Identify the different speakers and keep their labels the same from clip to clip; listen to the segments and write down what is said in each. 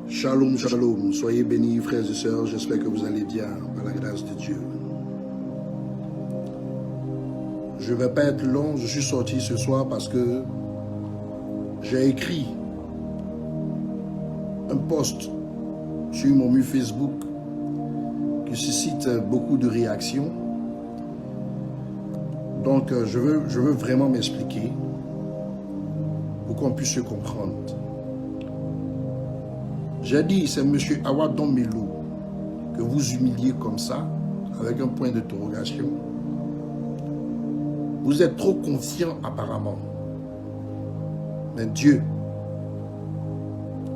Speaker 1: Shalom, shalom. Soyez bénis, frères et sœurs. J'espère que vous allez bien, par la grâce de Dieu. Je ne vais pas être long. Je suis sorti ce soir parce que j'ai écrit un post sur mon mur Facebook qui suscite beaucoup de réactions. Donc, je veux vraiment m'expliquer pour qu'on puisse se comprendre. J'ai dit, c'est M. Awadon Melo que vous humiliez comme ça, avec un point d'interrogation. Vous êtes trop confiant apparemment. Mais Dieu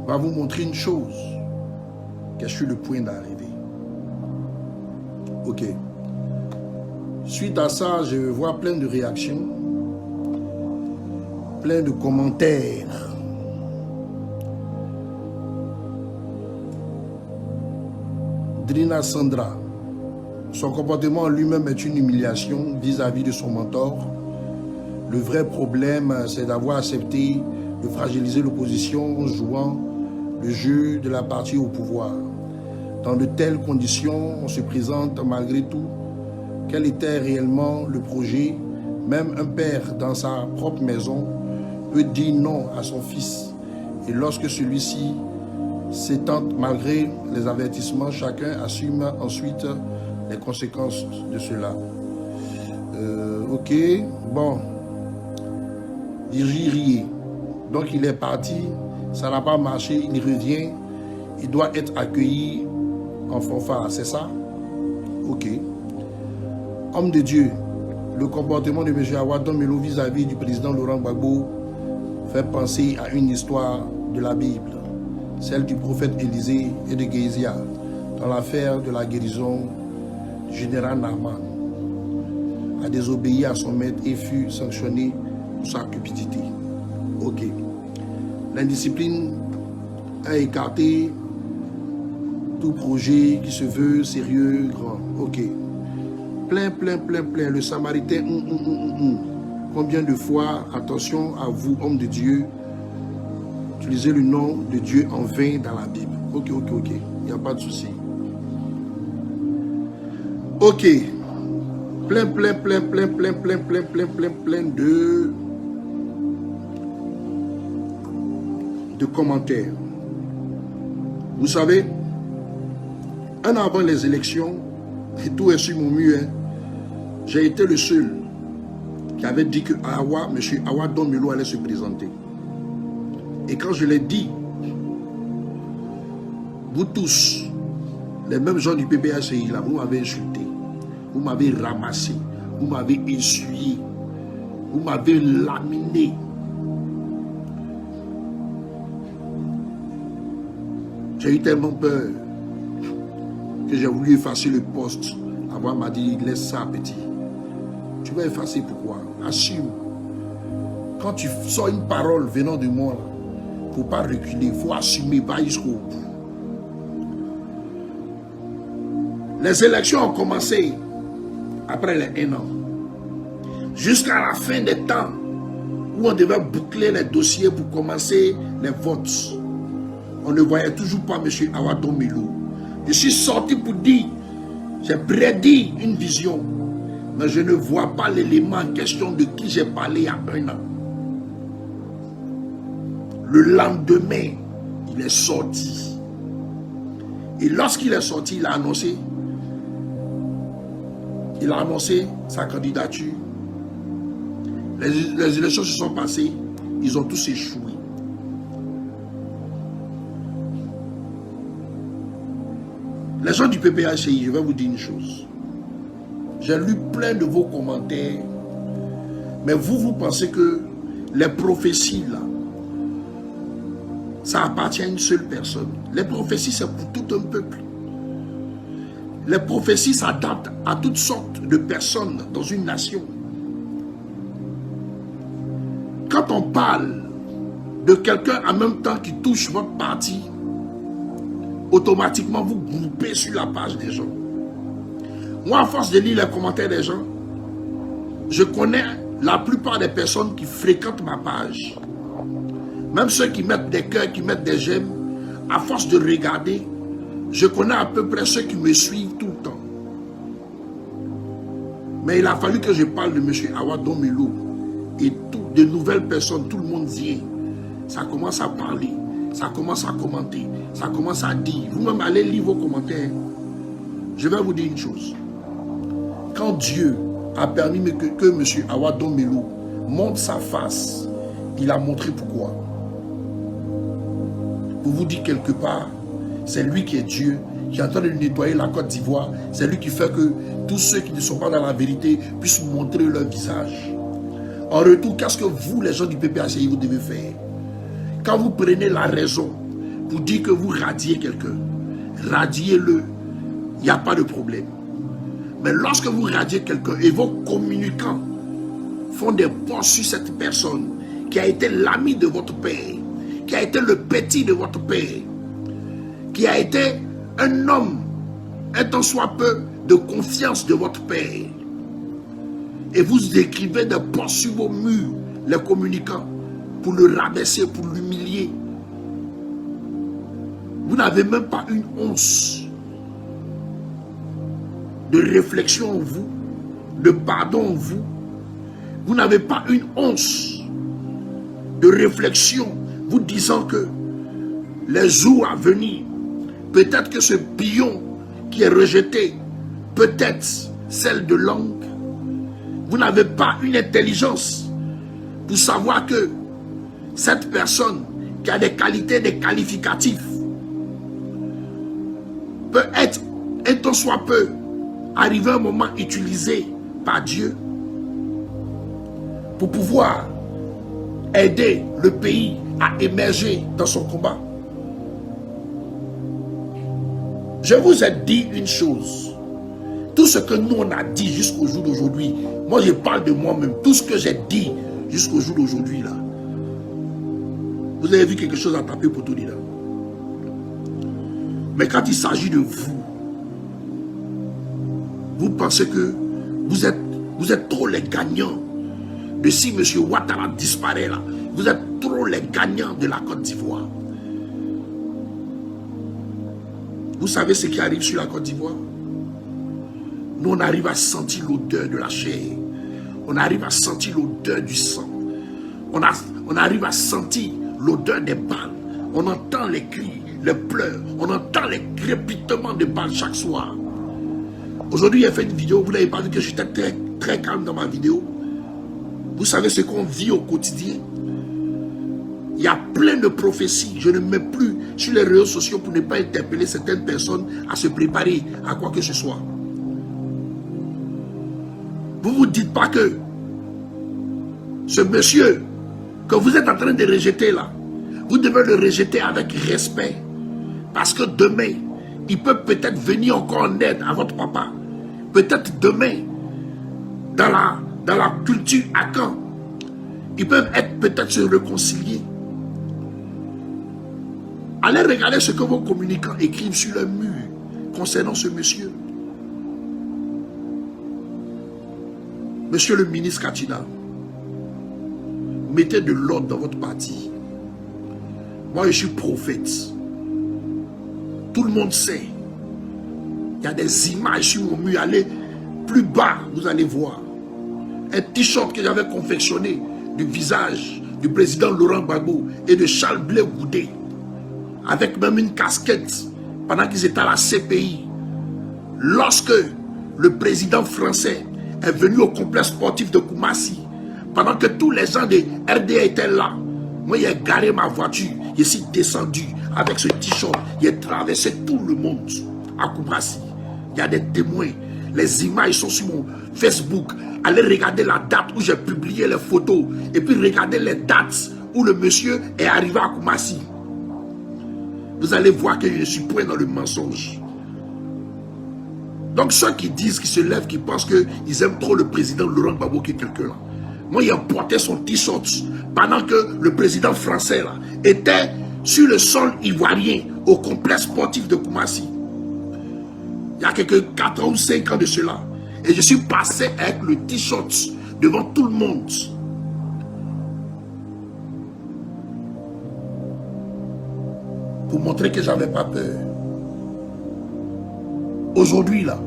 Speaker 1: va vous montrer une chose, que je suis le point d'arrivée. Ok. Suite à ça, je vois plein de réactions, plein de commentaires. Drina Sandra, son comportement lui-même est une humiliation vis-à-vis de son mentor. Le vrai problème, c'est d'avoir accepté de fragiliser l'opposition en jouant le jeu de la partie au pouvoir. Dans de telles conditions, on se présente malgré tout. Quel était réellement le projet? Même un père dans sa propre maison peut dire non à son fils. Et lorsque celui-ci s'étente malgré les avertissements, chacun assume ensuite les conséquences de cela. Ok, bon. Virginie, donc il est parti, ça n'a pas marché, il revient, il doit être accueilli en fanfare, c'est ça? Ok. Homme de Dieu, le comportement de M. Awadon Melo vis-à-vis du président Laurent Gbagbo fait penser à une histoire de la Bible, celle du prophète Élisée et de Gézia, dans l'affaire de la guérison du général Naaman, a désobéi à son maître et fut sanctionné pour sa cupidité. Ok. L'indiscipline a écarté tout projet qui se veut sérieux, grand. Ok. Plein. Le Samaritain, Combien de fois, attention à vous, hommes de Dieu, utilisez le nom de Dieu en vain dans la Bible. Ok. Il n'y a pas de souci. Ok. Plein de commentaires. Vous savez, un an avant les élections, et tout est sur mon mur, hein, j'ai été le seul qui avait dit que M. Awadon Melo allait se présenter. Et quand je l'ai dit, vous tous, les mêmes gens du PPHCI là, vous m'avez insulté, vous m'avez ramassé, vous m'avez essuyé, vous m'avez laminé. J'ai eu tellement peur que j'ai voulu effacer le poste. Avant m'a dit, laisse ça petit. Tu vas effacer pourquoi? Assume. Quand tu sors une parole venant de moi, il ne faut pas reculer, il faut assumer, va jusqu'au bout. Les élections ont commencé après les 1 an. Jusqu'à la fin des temps où on devait boucler les dossiers pour commencer les votes. On ne voyait toujours pas M. Awadon Melo. Je suis sorti pour dire, j'ai prédit une vision, mais je ne vois pas l'élément en question de qui j'ai parlé il y a 1 an. Le lendemain, il est sorti. Et lorsqu'il est sorti, il a annoncé sa candidature. Les élections se sont passées, ils ont tous échoué. Les gens du PPHCI, je vais vous dire une chose. J'ai lu plein de vos commentaires, mais vous pensez que les prophéties là, ça appartient à une seule personne. Les prophéties, c'est pour tout un peuple. Les prophéties s'adaptent à toutes sortes de personnes dans une nation. Quand on parle de quelqu'un en même temps qui touche votre parti, automatiquement vous groupez sur la page des gens. Moi, à force de lire les commentaires des gens, je connais la plupart des personnes qui fréquentent ma page. Même ceux qui mettent des cœurs, qui mettent des j'aime, à force de regarder, je connais à peu près ceux qui me suivent tout le temps. Mais il a fallu que je parle de M. Awa Domelo et de nouvelles personnes, tout le monde vient. Ça commence à parler, ça commence à commenter, ça commence à dire. Vous-même allez lire vos commentaires. Je vais vous dire une chose. Quand Dieu a permis que M. Awa Domelo montre sa face, il a montré pourquoi. Pour vous dire quelque part, c'est lui qui est Dieu, qui est en train de nettoyer la Côte d'Ivoire. C'est lui qui fait que tous ceux qui ne sont pas dans la vérité puissent montrer leur visage. En retour, qu'est-ce que vous, les gens du PPACI, vous devez faire? Quand vous prenez la raison pour dire que vous radiez quelqu'un, radiez-le, il n'y a pas de problème. Mais lorsque vous radiez quelqu'un et vos communicants font des posts sur cette personne qui a été l'ami de votre père, qui a été le petit de votre père, qui a été un homme, un tant soit peu, de confiance de votre père, et vous écrivez des posts sur vos murs, les communicants, pour le rabaisser, pour l'humilier, vous n'avez même pas une once de réflexion en vous, de pardon en vous. Vous n'avez pas une once de réflexion, vous disant que les jours à venir, peut-être que ce pion qui est rejeté, peut-être celle de langue, vous n'avez pas une intelligence pour savoir que cette personne qui a des qualités, des qualificatifs, peut être, un tant soit peu, arriver un moment utilisé par Dieu pour pouvoir aider le pays à émerger dans son combat. Je vous ai dit une chose. Tout ce que nous on a dit jusqu'au jour d'aujourd'hui, moi je parle de moi-même, tout ce que j'ai dit jusqu'au jour d'aujourd'hui là, vous avez vu quelque chose à taper pour tout dire là. Mais quand il s'agit de vous, vous pensez que vous êtes trop les gagnants de si M. Ouattara disparaît là. Vous êtes trop les gagnants de la Côte d'Ivoire. Vous savez ce qui arrive sur la Côte d'Ivoire? Nous, on arrive à sentir l'odeur de la chair. On arrive à sentir l'odeur du sang. On arrive à sentir l'odeur des balles. On entend les cris, les pleurs. On entend les crépitements de balles chaque soir. Aujourd'hui, j'ai fait une vidéo. Vous n'avez pas vu que j'étais très, très calme dans ma vidéo. Vous savez ce qu'on vit au quotidien? Il y a plein de prophéties. Je ne mets plus sur les réseaux sociaux pour ne pas interpeller certaines personnes à se préparer à quoi que ce soit. Vous ne vous dites pas que ce monsieur que vous êtes en train de rejeter là, vous devez le rejeter avec respect. Parce que demain, il peut peut-être venir encore en aide à votre papa. Peut-être demain, dans la culture Akan, ils peuvent être peut-être se réconcilier. Allez regarder ce que vos communicants écrivent sur le mur concernant ce monsieur. Monsieur le ministre Katina, mettez de l'ordre dans votre parti. Moi, je suis prophète. Tout le monde sait. Il y a des images sur mon mur. Allez plus bas, vous allez voir. Un t-shirt que j'avais confectionné du visage du président Laurent Gbagbo et de Charles Blé Goudé, avec même une casquette pendant qu'ils étaient à la CPI. Lorsque le président français est venu au complexe sportif de Koumassi, pendant que tous les gens de RDA étaient là, moi j'ai garé ma voiture, je suis descendu avec ce t-shirt, j'ai traversé tout le monde à Koumassi. Il y a des témoins, les images sont sur mon Facebook. Allez regarder la date où j'ai publié les photos et puis regardez les dates où le monsieur est arrivé à Koumassi. Vous allez voir que je suis point dans le mensonge. Donc ceux qui disent, qui se lèvent, qui pensent qu'ils aiment trop le président Laurent Gbagbo qui est quelqu'un là. Moi, il a porté son t-shirt pendant que le président français là était sur le sol ivoirien au complexe sportif de Koumassi. Il y a quelques 4 ou 5 ans de cela. Et je suis passé avec le t-shirt devant tout le monde. pour montrer que j'avais pas peur. Aujourd'hui, là,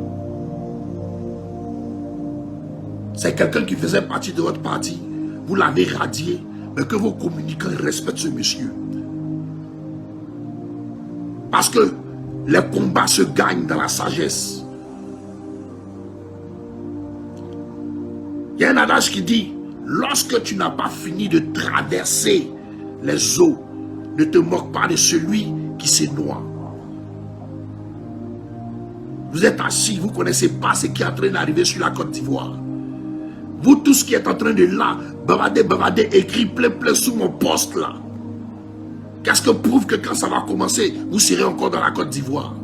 Speaker 1: c'est quelqu'un qui faisait partie de votre parti. Vous l'avez radié, mais que vos communicants respectent ce monsieur. Parce que les combats se gagnent dans la sagesse. Il y a un adage qui dit, lorsque tu n'as pas fini de traverser les eaux, ne te moque pas de celui qui se noie. Vous êtes assis, vous ne connaissez pas ce qui est en train d'arriver sur la Côte d'Ivoire. Vous tous qui êtes en train de là, bavader, écrire plein sous mon poste là. Qu'est-ce que prouve que quand ça va commencer, vous serez encore dans la Côte d'Ivoire?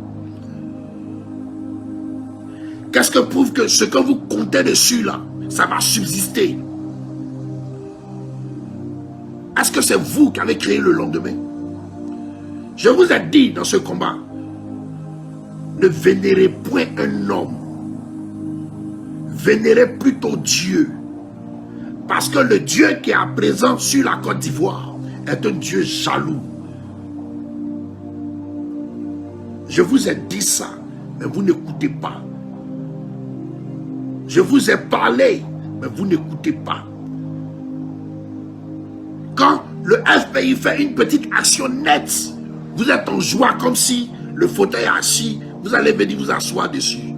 Speaker 1: Qu'est-ce que prouve que ce que vous comptez dessus là, ça va subsister? Est-ce que c'est vous qui avez créé le lendemain? Je vous ai dit dans ce combat, ne vénérez point un homme. Vénérez plutôt Dieu. Parce que le Dieu qui est à présent sur la Côte d'Ivoire est un Dieu jaloux. Je vous ai dit ça, mais vous n'écoutez pas. Je vous ai parlé, mais vous n'écoutez pas. Quand le FPI fait une petite action nette, vous êtes en joie comme si le fauteuil est assis, vous allez venir vous asseoir dessus.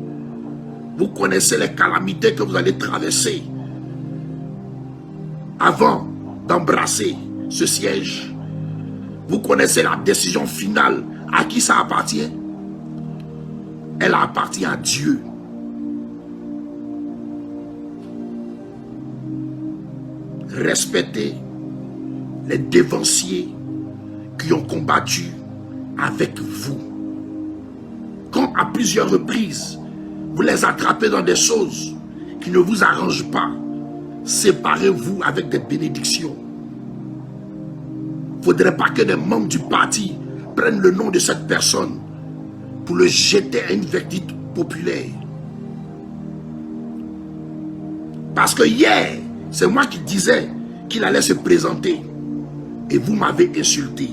Speaker 1: Vous connaissez les calamités que vous allez traverser avant d'embrasser ce siège. Vous connaissez la décision finale. À qui ça appartient? Elle appartient à Dieu. Respectez les dévanciers qui ont combattu avec vous. Quand à plusieurs reprises, vous les attrapez dans des choses qui ne vous arrangent pas, séparez-vous avec des bénédictions. Il ne faudrait pas que des membres du parti prennent le nom de cette personne pour le jeter à une verdict populaire. Parce que hier, c'est moi qui disais qu'il allait se présenter et vous m'avez insulté.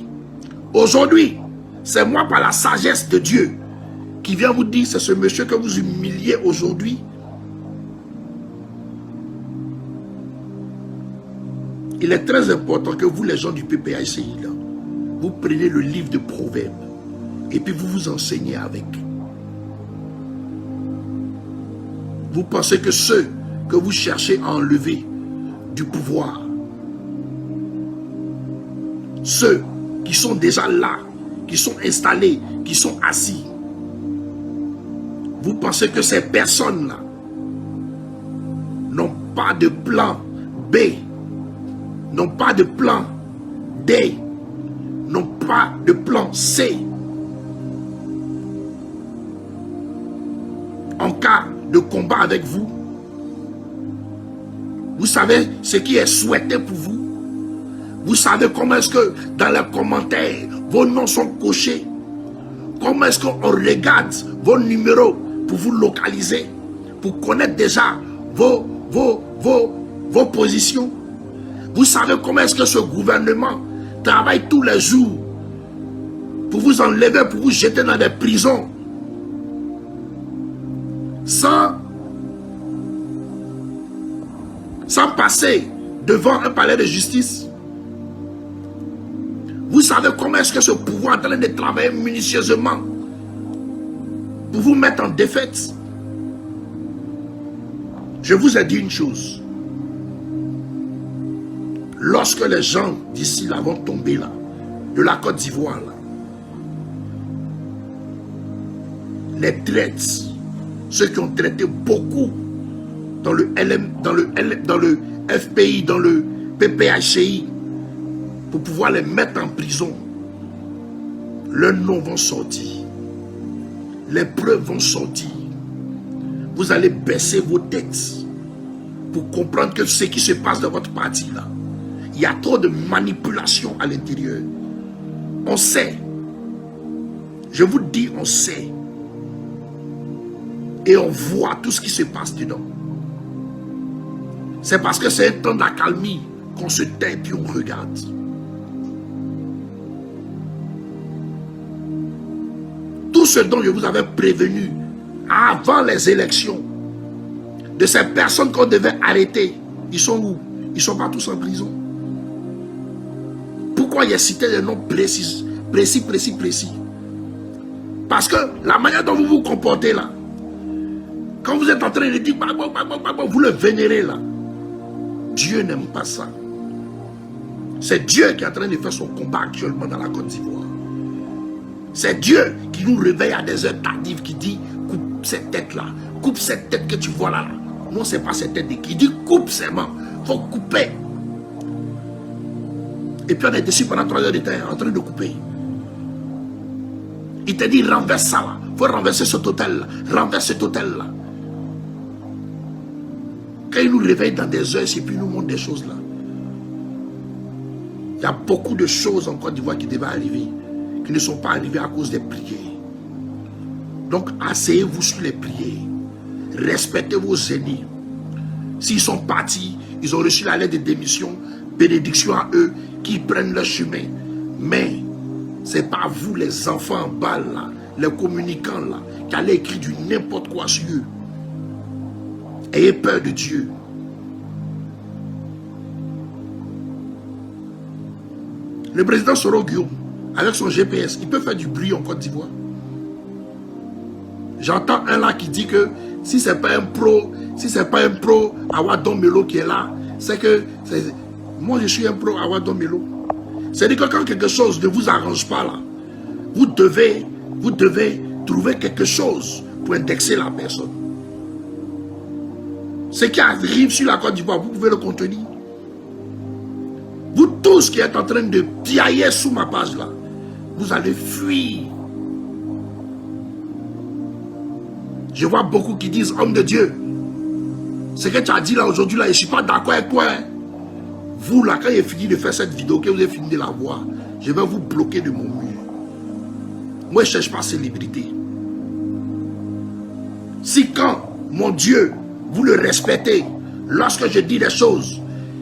Speaker 1: Aujourd'hui, c'est moi par la sagesse de Dieu qui vient vous dire, c'est ce monsieur que vous humiliez aujourd'hui. Il est très important que vous, les gens du PPACI, là, vous preniez le livre de Proverbes et puis vous vous enseignez avec. Vous pensez que ceux que vous cherchez à enlever du pouvoir, ceux qui sont déjà là, qui sont installés, qui sont assis, vous pensez que ces personnes-là n'ont pas de plan B, n'ont pas de plan D, n'ont pas de plan C. En cas de combat avec vous, vous savez ce qui est souhaité pour vous. Vous savez comment est-ce que dans les commentaires, vos noms sont cochés. Comment est-ce qu'on regarde vos numéros pour vous localiser, pour connaître déjà vos positions. Vous savez comment est-ce que ce gouvernement travaille tous les jours pour vous enlever, pour vous jeter dans des prisons sans passer devant un palais de justice. Vous savez comment est-ce que ce pouvoir est en train de travailler minutieusement pour vous mettre en défaite. Je vous ai dit une chose. Lorsque les gens d'ici là vont tomber là, de la Côte d'Ivoire là, les traites, ceux qui ont traité beaucoup dans le FPI, dans le PPHCI, pour pouvoir les mettre en prison, leurs noms vont sortir. Les preuves vont sortir. Vous allez baisser vos têtes pour comprendre que ce qui se passe dans votre parti là, il y a trop de manipulation à l'intérieur. On sait. Je vous dis, on sait. Et on voit tout ce qui se passe dedans. C'est parce que c'est un temps d'accalmie qu'on se tait et on regarde. ce dont je vous avais prévenu avant les élections, de ces personnes qu'on devait arrêter, ils sont où? Ils ne sont pas tous en prison. Pourquoi j'ai cité des noms précis? Parce que la manière dont vous vous comportez là, quand vous êtes en train de dire, vous le vénérez là, Dieu n'aime pas ça. C'est Dieu qui est en train de faire son combat actuellement dans la Côte d'Ivoire. C'est Dieu qui nous réveille à des heures tardives, qui dit, coupe cette tête-là, coupe cette tête que tu vois là. Non, ce n'est pas cette tête qui dit, coupe seulement, il faut couper. Et puis on est dessus pendant 3 heures de temps, en train de couper. Il te dit, renverse ça là, il faut renverser cet hôtel-là, renverse cet hôtel-là. Quand il nous réveille dans des heures, et puis il nous montre des choses là. Il y a beaucoup de choses en Côte d'Ivoire qui devaient arriver, qui ne sont pas arrivées à cause des prières. Donc, asseyez-vous sur les prières. Respectez vos aînés. S'ils sont partis, ils ont reçu la lettre de démission, bénédiction à eux, qui prennent leur chemin. Mais, ce n'est pas vous, les enfants en bas là, les communicants là, qui allez écrire du n'importe quoi sur eux. Ayez peur de Dieu. Le président Soro Guillaume, avec son GPS, il peut faire du bruit en Côte d'Ivoire. J'entends un là qui dit que si ce n'est pas un pro, Awa Dombello qui est là, c'est que moi je suis un pro Awa Dombello. C'est-à-dire que quand quelque chose ne vous arrange pas là, vous devez trouver quelque chose pour indexer la personne. Ce qui arrive sur la Côte d'Ivoire, vous pouvez le contenir. Vous tous qui êtes en train de piailler sous ma page là, vous allez fuir. Je vois beaucoup qui disent, homme de Dieu, ce que tu as dit là aujourd'hui là, je ne suis pas d'accord avec toi. Hein. Vous là, quand j'ai fini de faire cette vidéo, que vous avez fini de la voir, je vais vous bloquer de mon mur. Moi je ne cherche pas célébrité. Si quand, mon Dieu, vous le respectez, lorsque je dis des choses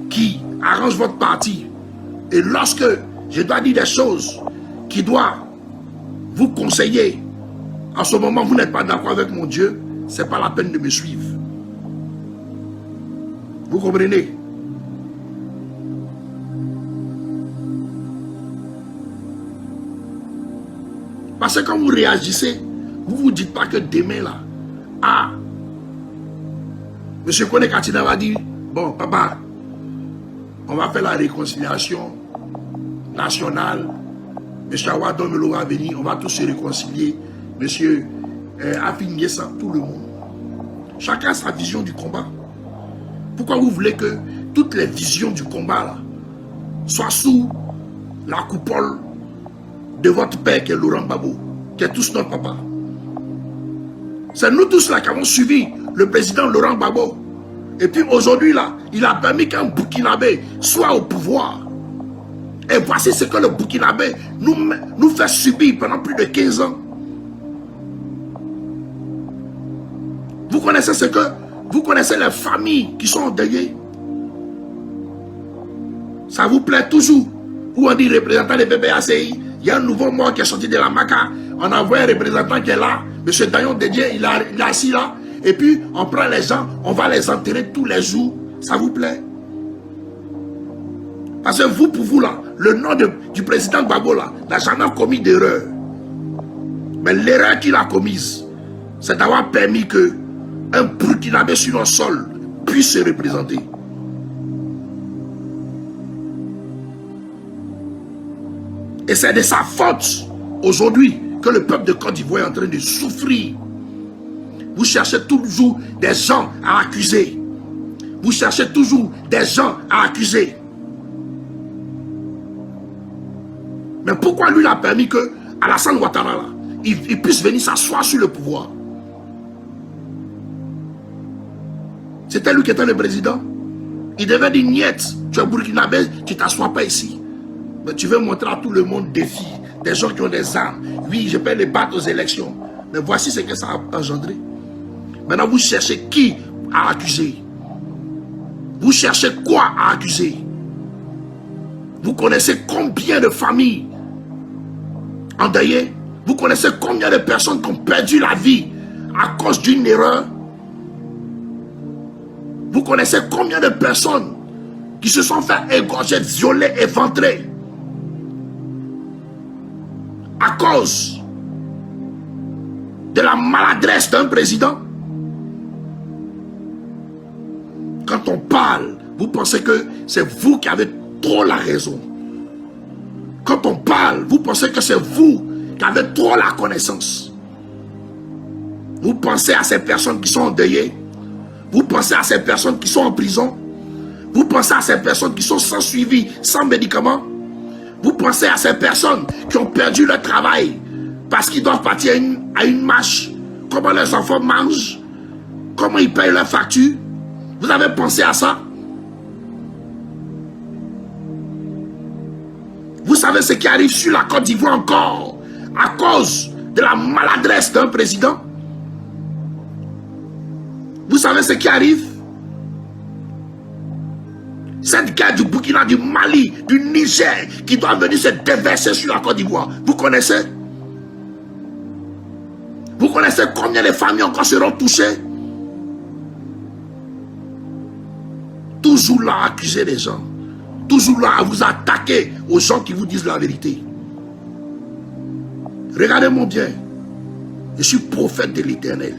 Speaker 1: qui arrangent votre parti, et lorsque je dois dire des choses qui doivent vous conseiller, en ce moment vous n'êtes pas d'accord avec mon Dieu, ce n'est pas la peine de me suivre. Vous comprenez? Parce que quand vous réagissez, vous ne vous dites pas que demain là, ah, M. Kone Katina va dire, bon papa, on va faire la réconciliation nationale. M. Awa Dombello va venir, on va tous se réconcilier. M. Afin Yessa, tout le monde. Chacun a sa vision du combat. Pourquoi vous voulez que toutes les visions du combat là, soient sous la coupole de votre père qui est Laurent Gbagbo, qui est tous notre papa? C'est nous tous là qui avons suivi le président Laurent Gbagbo. Et puis aujourd'hui là, il a permis qu'un Burkinabé soit au pouvoir. Et voici ce que le Burkinabé nous fait subir pendant plus de 15 ans. Vous connaissez les familles qui sont endeuillées. Ça vous plaît toujours? Ou on dit représentant des PPACI, il y a un nouveau mort qui est sorti de la Maca. On envoie un représentant qui est là, M. Dayon Dédié, il est assis là. Et puis on prend les gens, on va les enterrer tous les jours. Ça vous plaît? Parce que vous, pour vous là, le nom du président Gbagbo là, n'a jamais commis d'erreur. Mais l'erreur qu'il a commise, c'est d'avoir permis que un Burkinabé sur notre sol puisse se représenter. Et c'est de sa faute aujourd'hui que le peuple de Côte d'Ivoire est en train de souffrir. Vous cherchez toujours des gens à accuser. Vous cherchez toujours des gens à accuser. Mais pourquoi lui a permis que Alassane Ouattara là, il puisse venir s'asseoir sur le pouvoir? C'était lui qui était le président. Il devait dire, niet, tu es burkinabé, tu ne t'assois pas ici. Mais tu veux montrer à tout le monde des filles, des gens qui ont des armes. Oui, je peux les battre aux élections. Mais voici ce que ça a engendré. Maintenant, vous cherchez qui à accuser? Vous cherchez quoi à accuser? Vous connaissez combien de familles endeuillées? Vous connaissez combien de personnes qui ont perdu la vie à cause d'une erreur? Vous connaissez combien de personnes qui se sont fait égorger, violer, éventrer à cause de la maladresse d'un président? Quand on parle, vous pensez que c'est vous qui avez trop la raison. Quand on parle, vous pensez que c'est vous qui avez trop la connaissance. Vous pensez à ces personnes qui sont endeuillées. Vous pensez à ces personnes qui sont en prison. Vous pensez à ces personnes qui sont sans suivi, sans médicaments. Vous pensez à ces personnes qui ont perdu leur travail parce qu'ils doivent partir à une marche. Comment leurs enfants mangent? Comment ils payent leurs factures? Vous avez pensé à ça? Vous savez ce qui arrive sur la Côte d'Ivoire encore à cause de la maladresse d'un président? Vous savez ce qui arrive? Cette guerre du Burkina, du Mali, du Niger qui doit venir se déverser sur la Côte d'Ivoire. Vous connaissez? Vous connaissez combien de familles encore seront touchées? Toujours là à accuser les gens. Toujours là à vous attaquer aux gens qui vous disent la vérité. Regardez-moi bien. Je suis prophète de l'Éternel.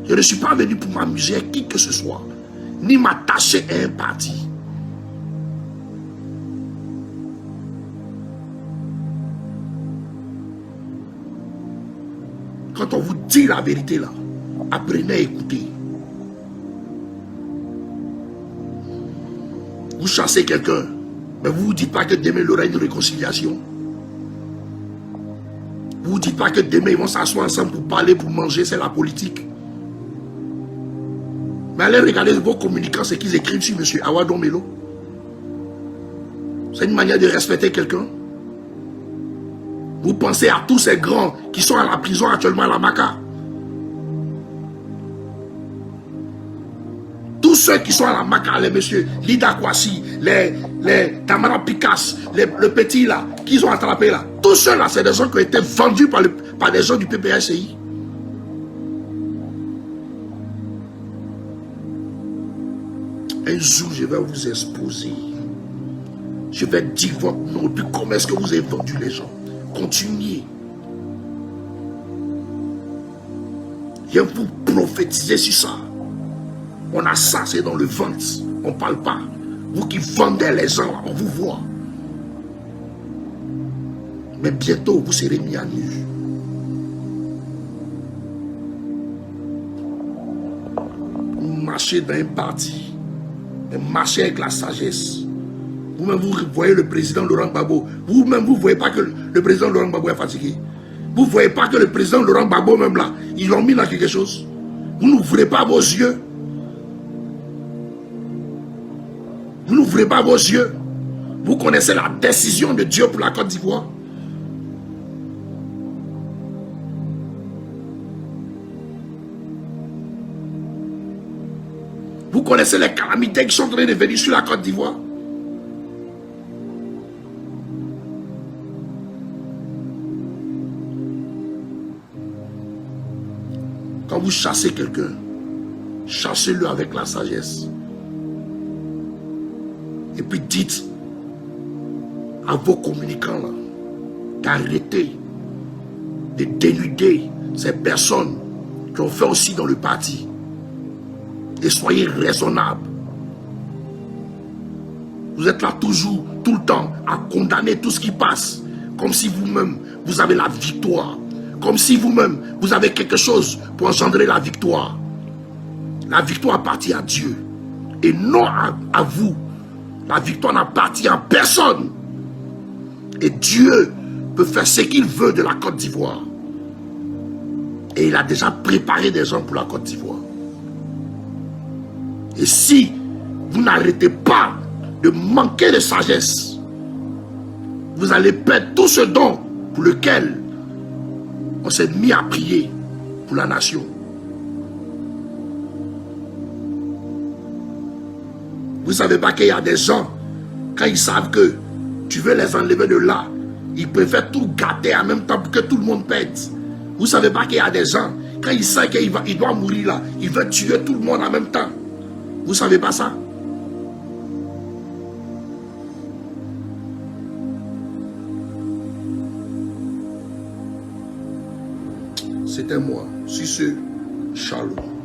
Speaker 1: Je ne suis pas venu pour m'amuser à qui que ce soit, ni m'attacher à un parti. Quand on vous dit la vérité là, apprenez à écouter. Vous chassez quelqu'un, mais vous ne vous dites pas que demain il y aura une réconciliation. Vous ne dites pas que demain ils vont s'asseoir ensemble pour parler, pour manger, c'est la politique. Mais allez regarder vos communicants, ce qu'ils écrivent sur M. Awadon Melo. C'est une manière de respecter quelqu'un. Vous pensez à tous ces grands qui sont à la prison actuellement à la Maca. Tous ceux qui sont à la Maca, les messieurs Lida Kwasi, les Tamara Pikas, le petit là, qu'ils ont attrapé là. Tous ceux là, c'est des gens qui ont été vendus par des gens du PPHCI. Un jour, je vais vous exposer. Je vais dire votre nom. Puis comment est-ce que vous avez vendu les gens? Continuez. Je vais vous prophétiser sur ça. On a ça, c'est dans le ventre. On ne parle pas. Vous qui vendez les gens, là, on vous voit. Mais bientôt, vous serez mis à nu. Vous marchez dans un parti. Marchez avec la sagesse. Vous-même, vous voyez le président Laurent Gbagbo. Vous-même, vous ne voyez pas que le président Laurent Gbagbo est fatigué. Vous ne voyez pas que le président Laurent Gbagbo, même là, ils l'ont mis dans quelque chose. Vous n'ouvrez pas vos yeux. Vous n'ouvrez pas vos yeux. Vous connaissez la décision de Dieu pour la Côte d'Ivoire. Vous connaissez les calamités qui sont en train de venir sur la Côte d'Ivoire. Quand vous chassez quelqu'un, chassez-le avec la sagesse. Et puis dites à vos communicants là d'arrêter de dénuder ces personnes qui ont fait aussi dans le parti. Et soyez raisonnables. Vous êtes là toujours, tout le temps, à condamner tout ce qui passe. Comme si vous-même, vous avez la victoire. Comme si vous-même, vous avez quelque chose pour engendrer la victoire. La victoire appartient à Dieu. Et non à vous. La victoire n'appartient à personne. Et Dieu peut faire ce qu'il veut de la Côte d'Ivoire. Et il a déjà préparé des gens pour la Côte d'Ivoire. Et si vous n'arrêtez pas de manquer de sagesse, vous allez perdre tout ce don pour lequel on s'est mis à prier pour la nation. Vous ne savez pas qu'il y a des gens, quand ils savent que tu veux les enlever de là, Il préfère tout gâter en même temps pour que tout le monde pète. Vous ne savez pas qu'il y a des gens, quand il sait qu'il doit mourir là, il veut tuer tout le monde en même temps. Vous ne savez pas ça? C'était moi. Sur ce, shalom.